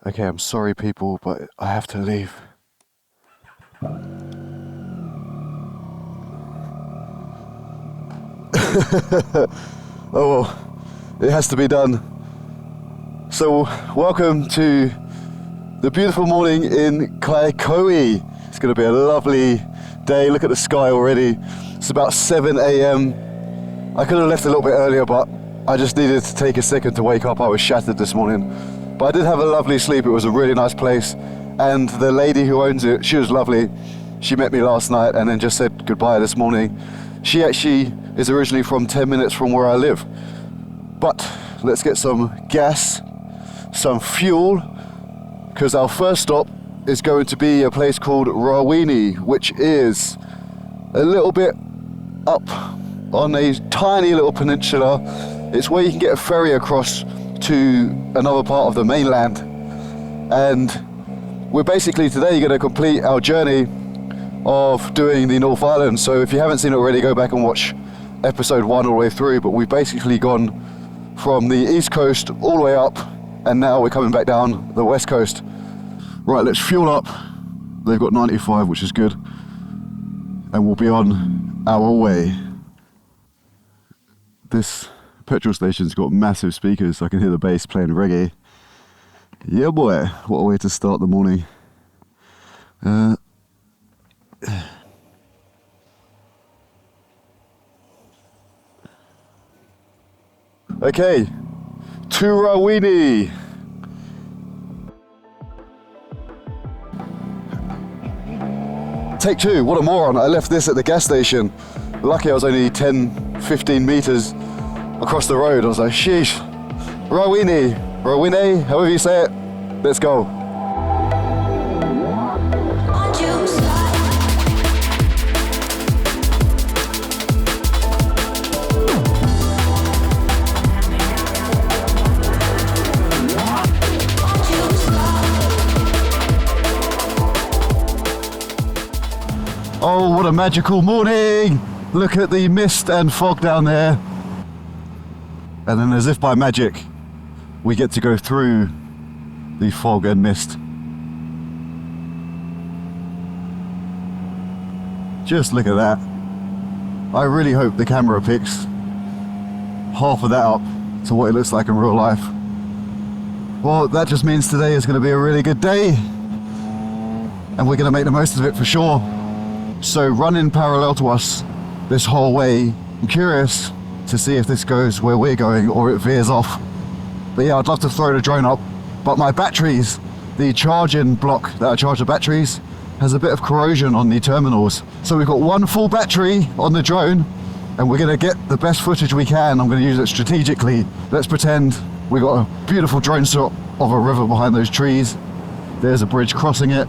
Okay, I'm sorry people, but I have to leave. Oh well, it has to be done. So welcome to the beautiful morning in Kaikohe. It's going to be a lovely day. Look at the sky already. It's about 7 a.m. I could have left a little bit earlier, but I just needed to take a second to wake up. I was shattered this morning. But I did have a lovely sleep. It was a really nice place. And the lady who owns it, she was lovely. She met me last night and then just said goodbye this morning. She actually is originally from 10 minutes from where I live. But let's get some gas, some fuel, because our first stop is going to be a place called Rawene, which is a little bit up on a tiny little peninsula. It's where you can get a ferry across to another part of the mainland. And we're basically today going to complete our journey of doing the North Island. So if you haven't seen it already, go back and watch episode 1 all the way through. But we've basically gone from the east coast all the way up, and now we're coming back down the west coast. Right, let's fuel up. They've got 95, which is good. And we'll be on our way. This petrol station's got massive speakers, so I can hear the bass playing reggae. Yeah boy, what a way to start the morning. Okay, to Rawene. Take 2, what a moron. I left this at the gas station. Lucky I was only 10-15 meters across the road. I was like, sheesh. Rawene, however you say it, let's go. Oh, what a magical morning! Look at the mist and fog down there. And then as if by magic, we get to go through the fog and mist. Just look at that. I really hope the camera picks half of that up to what it looks like in real life. Well, that just means today is going to be a really good day. And we're going to make the most of it for sure. So running parallel to us this whole way, I'm curious to see if this goes where we're going or it veers off. But yeah, I'd love to throw the drone up, but my batteries, the charging block that I charge the batteries, has a bit of corrosion on the terminals. So we've got one full battery on the drone and we're gonna get the best footage we can. I'm gonna use it strategically. Let's pretend we got a beautiful drone shot of a river behind those trees. There's a bridge crossing it.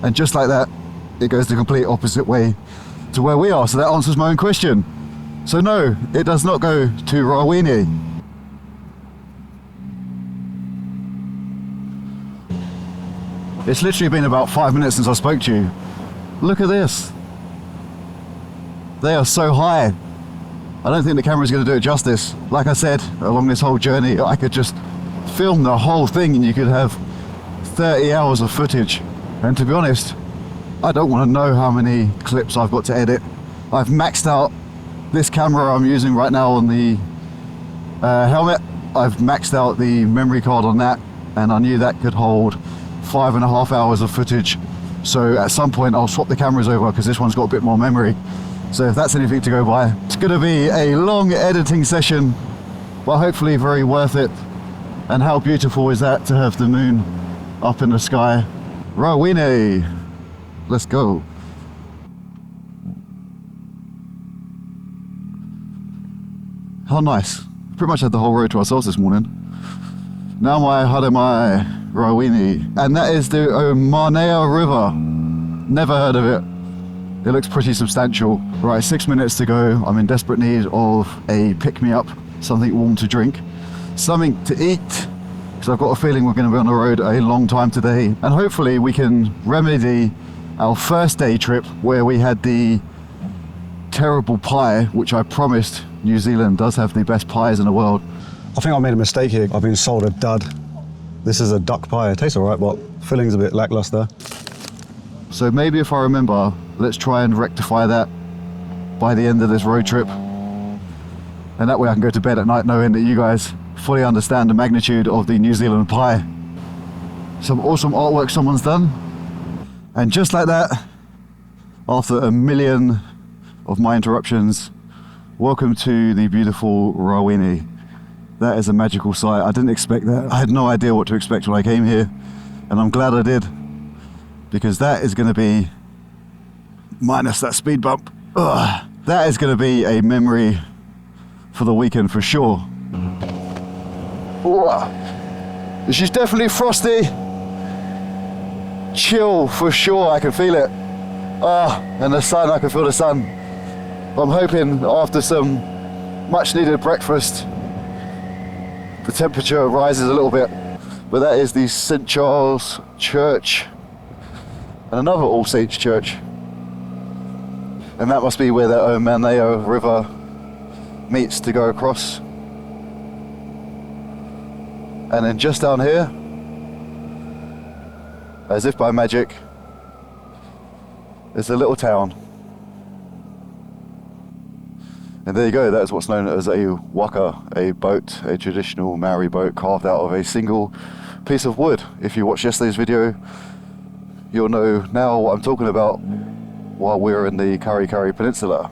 And just like that, it goes the complete opposite way to where we are. So that answers my own question. So no, it does not go to Rawene. It's literally been about 5 minutes since I spoke to you. Look at this. They are so high. I don't think the camera's going to do it justice. Like I said, along this whole journey, I could just film the whole thing and you could have 30 hours of footage. And to be honest, I don't want to know how many clips I've got to edit. I've maxed out this camera I'm using right now on the helmet. I've maxed out the memory card on that, and I knew that could hold 5.5 hours of footage. So at some point I'll swap the cameras over because this one's got a bit more memory. So if that's anything to go by, it's going to be a long editing session, but hopefully very worth it. And how beautiful is that to have the moon up in the sky. Rawene. Let's go. How nice. Pretty much had the whole road to ourselves this morning. Now my Hadamai Rawene. And that is the Opononi River. Never heard of it. It looks pretty substantial. Right, 6 minutes to go. I'm in desperate need of a pick-me-up, something warm to drink, something to eat, because I've got a feeling we're going to be on the road a long time today. And hopefully we can remedy our first day trip where we had the terrible pie, which I promised New Zealand does have the best pies in the world. I think I made a mistake here. I've been sold a dud. This is a duck pie. It tastes all right, but filling's a bit lackluster. So maybe if I remember, let's try and rectify that by the end of this road trip. And that way I can go to bed at night knowing that you guys fully understand the magnitude of the New Zealand pie. Some awesome artwork someone's done. And just like that, after a million of my interruptions, welcome to the beautiful Rawene. That is a magical sight. I didn't expect that. I had no idea what to expect when I came here, and I'm glad I did, because that is going to be, minus that speed bump, that is going to be a memory for the weekend for sure. Ooh, she's definitely frosty. Chill for sure, I can feel it. And the sun, I can feel the sun. I'm hoping after some much needed breakfast, the temperature rises a little bit. But that is the St. Charles Church and another All Saints Church. And that must be where the Opononi River meets to go across. And then just down here, as if by magic, is a little town. And there you go, that is what's known as a waka, a boat, a traditional Maori boat carved out of a single piece of wood. If you watched yesterday's video, you'll know now what I'm talking about while we're in the Kaikohe Peninsula.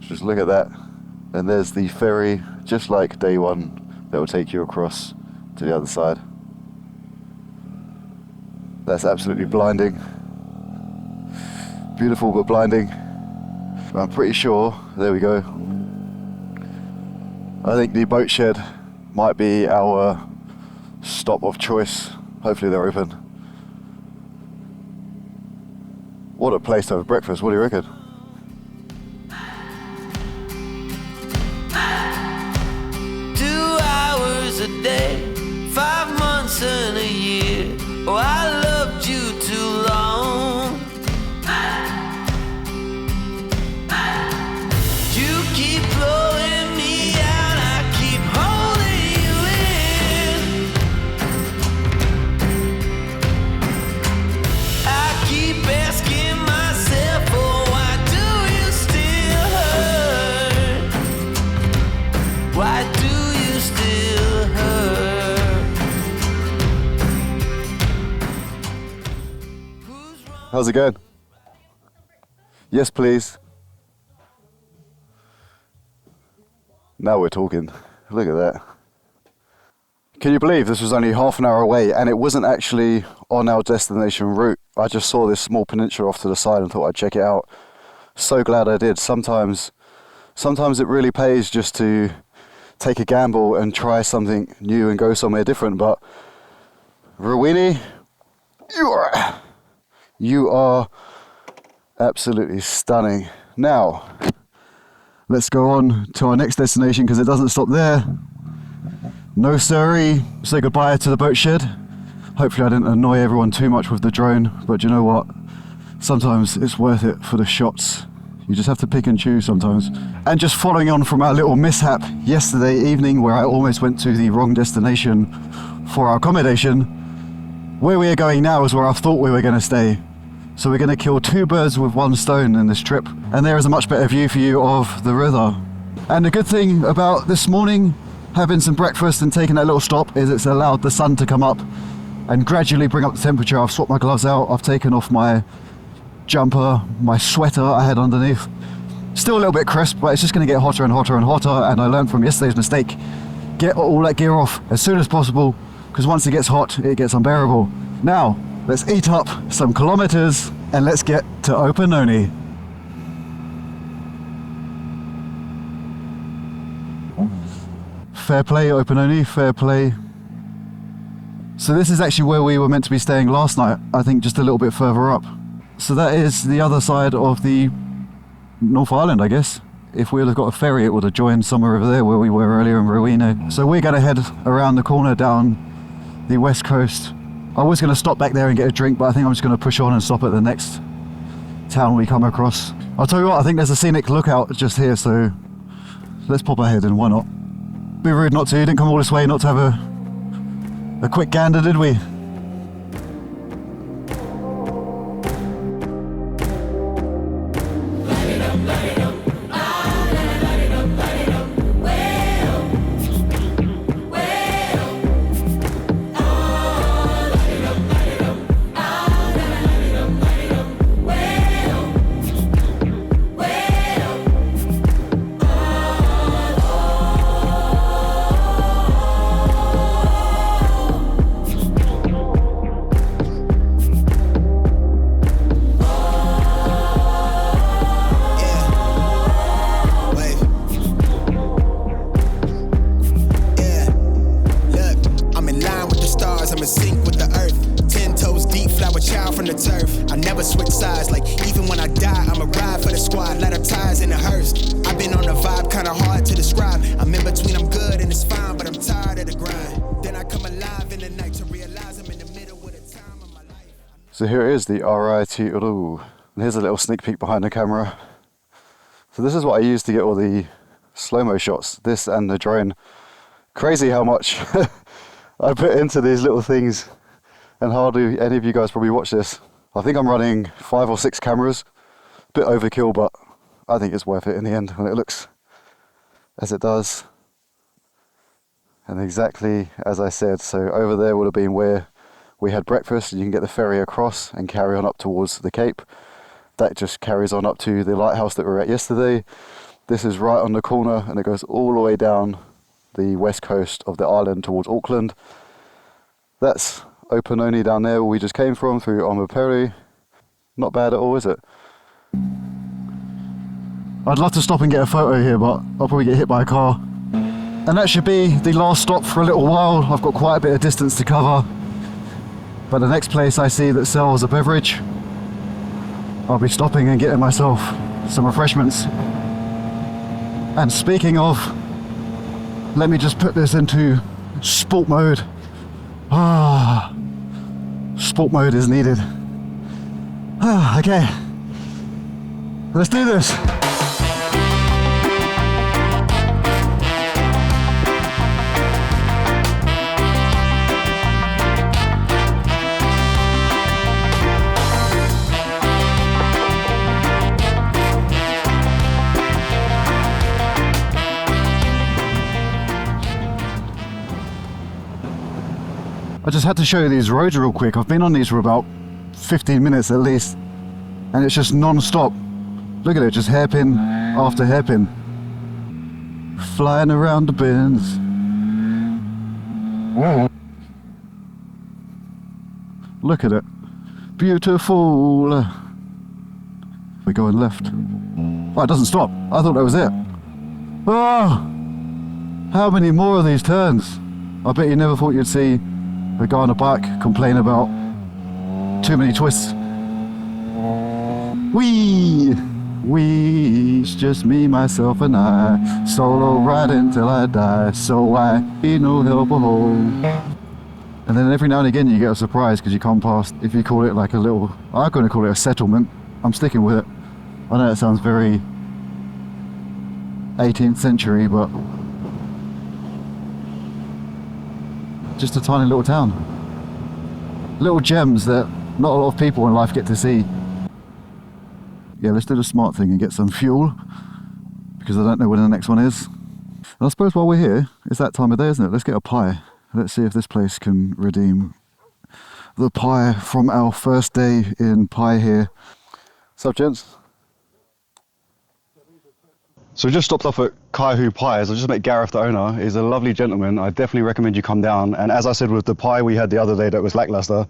Just look at that. And there's the ferry, just like day one, that will take you across to the other side. That's absolutely blinding. Beautiful but blinding. I'm pretty sure, there we go. I think the Boatshed might be our stop of choice. Hopefully they're open. What a place to have breakfast, what do you reckon? A day, 5 months and a year. Oh, I loved you too long. You keep blowing me out, I keep holding you in. I keep asking myself, oh, why do you still hurt? Why do you still hurt? How's it going? Yes, please. Now we're talking. Look at that. Can you believe this was only half an hour away and it wasn't actually on our destination route? I just saw this small peninsula off to the side and thought I'd check it out. So glad I did. Sometimes it really pays just to take a gamble and try something new and go somewhere different. But Rawene, you are absolutely stunning. Now, let's go on to our next destination because it doesn't stop there. No siree, say goodbye to the Boatshed. Hopefully I didn't annoy everyone too much with the drone, but you know what? Sometimes it's worth it for the shots. You just have to pick and choose sometimes. And just following on from our little mishap yesterday evening where I almost went to the wrong destination for our accommodation, where we are going now is where I thought we were going to stay. So we're going to kill 2 birds with 1 stone in this trip. And there is a much better view for you of the river. And the good thing about this morning, having some breakfast and taking that little stop, is it's allowed the sun to come up and gradually bring up the temperature. I've swapped my gloves out, I've taken off my jumper, my sweater I had underneath. Still a little bit crisp, but it's just going to get hotter and hotter and hotter. And I learned from yesterday's mistake, get all that gear off as soon as possible, because once it gets hot, it gets unbearable. Now, let's eat up some kilometers and let's get to Opononi. Fair play, Opononi, fair play. So this is actually where we were meant to be staying last night, I think just a little bit further up. So that is the other side of the North Island, I guess. If we would have got a ferry, it would have joined somewhere over there where we were earlier in Rawene. So we're going to head around the corner down the west coast. I was going to stop back there and get a drink, but I think I'm just going to push on and stop at the next town we come across. I'll tell you what, I think there's a scenic lookout just here, so let's pop ahead and why not? Be rude not to, didn't come all this way not to have a quick gander, did we? So here it is, the Rawene, and here's a little sneak peek behind the camera. So this is what I use to get all the slow-mo shots, this and the drone. Crazy how much I put into these little things, and hardly any of you guys probably watch this. I think I'm running 5 or 6 cameras, a bit overkill, but I think it's worth it in the end when it looks as it does. And exactly as I said, so over there would have been where we had breakfast, and you can get the ferry across and carry on up towards the Cape. That just carries on up to the lighthouse that we were at yesterday. This is right on the corner, and it goes all the way down the west coast of the island towards Auckland. That's Opononi down there where we just came from through Omaperi. Not bad at all, is it? I'd love to stop and get a photo here, but I'll probably get hit by a car. And that should be the last stop for a little while. I've got quite a bit of distance to cover. But the next place I see that sells a beverage, I'll be stopping and getting myself some refreshments. And speaking of, let me just put this into sport mode. Sport mode is needed. Okay, let's do this. I just had to show you these roads real quick. I've been on these for about 15 minutes at least, and it's just non-stop. Look at it, just hairpin after hairpin. Flying around the bends. Look at it. Beautiful. We're going left. Oh, it doesn't stop. I thought that was it. Oh, how many more of these turns? I bet you never thought you'd see a guy on a bike complain about too many twists. Wee! It's just me, myself, and I. Solo riding till I die, so I need no help at home. And then every now and again you get a surprise because you come past, if you call it like a little, I'm going to call it a settlement. I'm sticking with it. I know it sounds very 18th century, but just a tiny little town. Little gems that not a lot of people in life get to see. Yeah, let's do the smart thing and get some fuel, because I don't know when the next one is. And I suppose while we're here, it's that time of day, isn't it? Let's get a pie. Let's see if this place can redeem the pie from our first day in pie here. Sup, gents? So we just stopped off at Kaihu Pies. I just met Gareth, the owner. He's a lovely gentleman. I definitely recommend you come down. And as I said with the pie we had the other day that was lackluster,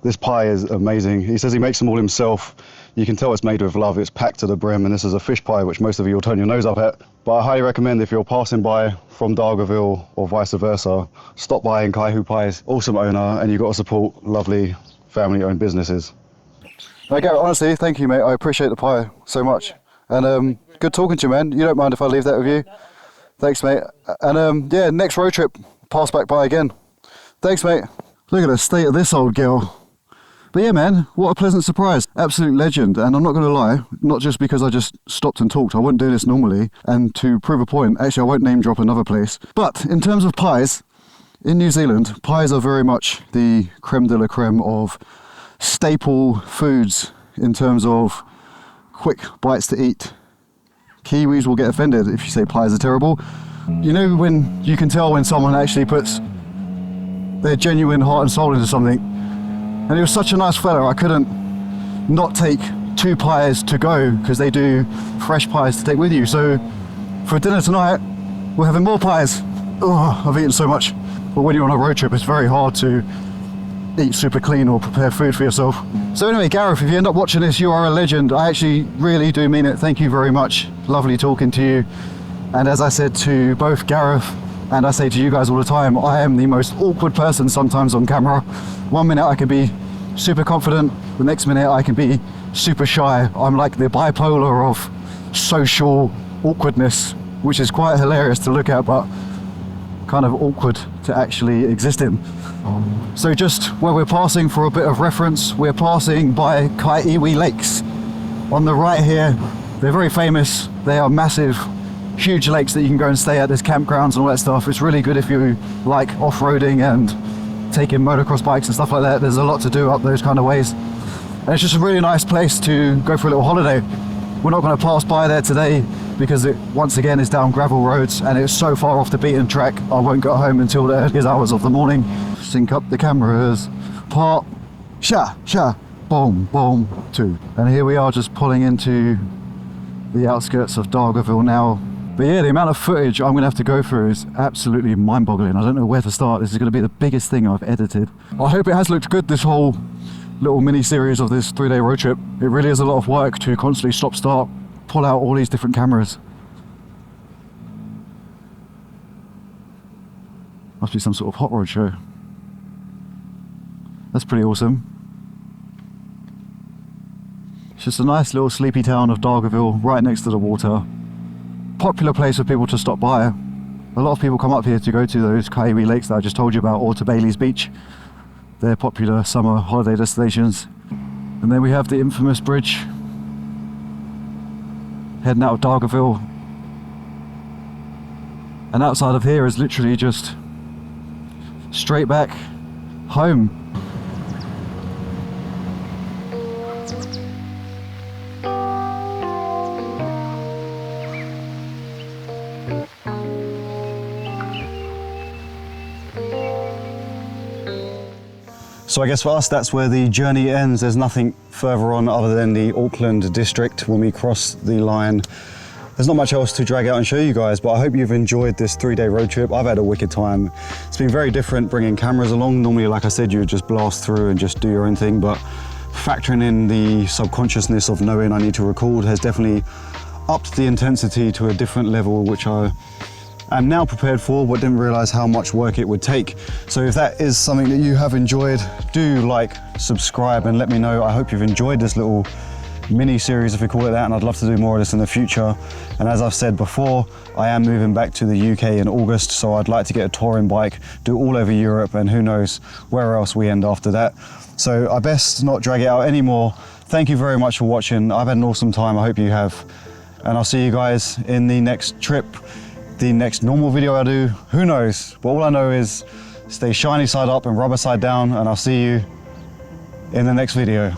this pie is amazing. He says he makes them all himself. You can tell it's made with love. It's packed to the brim, and this is a fish pie, which most of you will turn your nose up at. But I highly recommend, if you're passing by from Dargaville or vice versa, stop by in Kaihu Pies. Awesome owner, and you've got to support lovely family-owned businesses. No, Gareth, honestly, thank you, mate. I appreciate the pie so much. And good talking to you, man. You don't mind if I leave that with you? Thanks, mate. And yeah, next road trip, pass back by again. Thanks, mate. Look at the state of this old girl. But yeah, man, what a pleasant surprise. Absolute legend. And I'm not going to lie, not just because I just stopped and talked. I wouldn't do this normally. And to prove a point, actually, I won't name drop another place. But in terms of pies, in New Zealand, pies are very much the creme de la creme of staple foods in terms of quick bites to eat. Kiwis will get offended if you say pies are terrible. You know when you can tell when someone actually puts their genuine heart and soul into something. And he was such a nice fella, I couldn't not take 2 pies to go because they do fresh pies to take with you. So for dinner tonight, we're having more pies. Oh, I've eaten so much. But when you're on a road trip, it's very hard to eat super clean or prepare food for yourself. So anyway, Gareth, if you end up watching this, you are a legend. I actually really do mean it. Thank you very much. Lovely talking to you. And as I said to both Gareth and I say to you guys all the time, I am the most awkward person sometimes on camera. One minute I can be super confident, the next minute I can be super shy. I'm like the bipolar of social awkwardness, which is quite hilarious to look at, but kind of awkward to actually exist in. So just where we're passing, for a bit of reference, we're passing by Kaihu Lakes. On the right here, they're very famous. They are massive, huge lakes that you can go and stay at. There's campgrounds and all that stuff. It's really good if you like off-roading and taking motocross bikes and stuff like that. There's a lot to do up those kind of ways. And it's just a really nice place to go for a little holiday. We're not going to pass by there today because it once again is down gravel roads and it's so far off the beaten track. I won't get home until the early hours of the morning. Sync up the cameras. Part, sha, boom, boom, 2. And here we are just pulling into the outskirts of Dargaville now. But yeah, the amount of footage I'm going to have to go through is absolutely mind-boggling. I don't know where to start. This is going to be the biggest thing I've edited. I hope it has looked good, this whole little mini-series of this 3-day road trip. It really is a lot of work to constantly stop-start, pull out all these different cameras. Must be some sort of hot rod show. That's pretty awesome. It's just a nice little sleepy town of Dargaville, right next to the water. Popular place for people to stop by. A lot of people come up here to go to those Kaihu lakes that I just told you about, or to Bailey's Beach. They're popular summer holiday destinations. And then we have the infamous bridge heading out of Dargaville. And outside of here is literally just straight back home. So I guess for us, that's where the journey ends. There's nothing further on other than the Auckland district when we cross the line. There's not much else to drag out and show you guys, but I hope you've enjoyed this 3-day road trip. I've had a wicked time. It's been very different bringing cameras along. Normally, like I said, you would just blast through and just do your own thing, but factoring in the subconsciousness of knowing I need to record has definitely upped the intensity to a different level, which I am now prepared for, but didn't realize how much work it would take. So if that is something that you have enjoyed, do like, subscribe, and let me know. I hope you've enjoyed this little mini series, if we call it that, and I'd love to do more of this in the future. And as I've said before, I am moving back to the UK in August, so I'd like to get a touring bike, do all over Europe, and who knows where else we end after that. So I best not drag it out anymore. Thank you very much for watching. I've had an awesome time. I hope you have. And I'll see you guys in the next trip. The next normal video I do, who knows? But all I know is stay shiny side up and rubber side down, and I'll see you in the next video.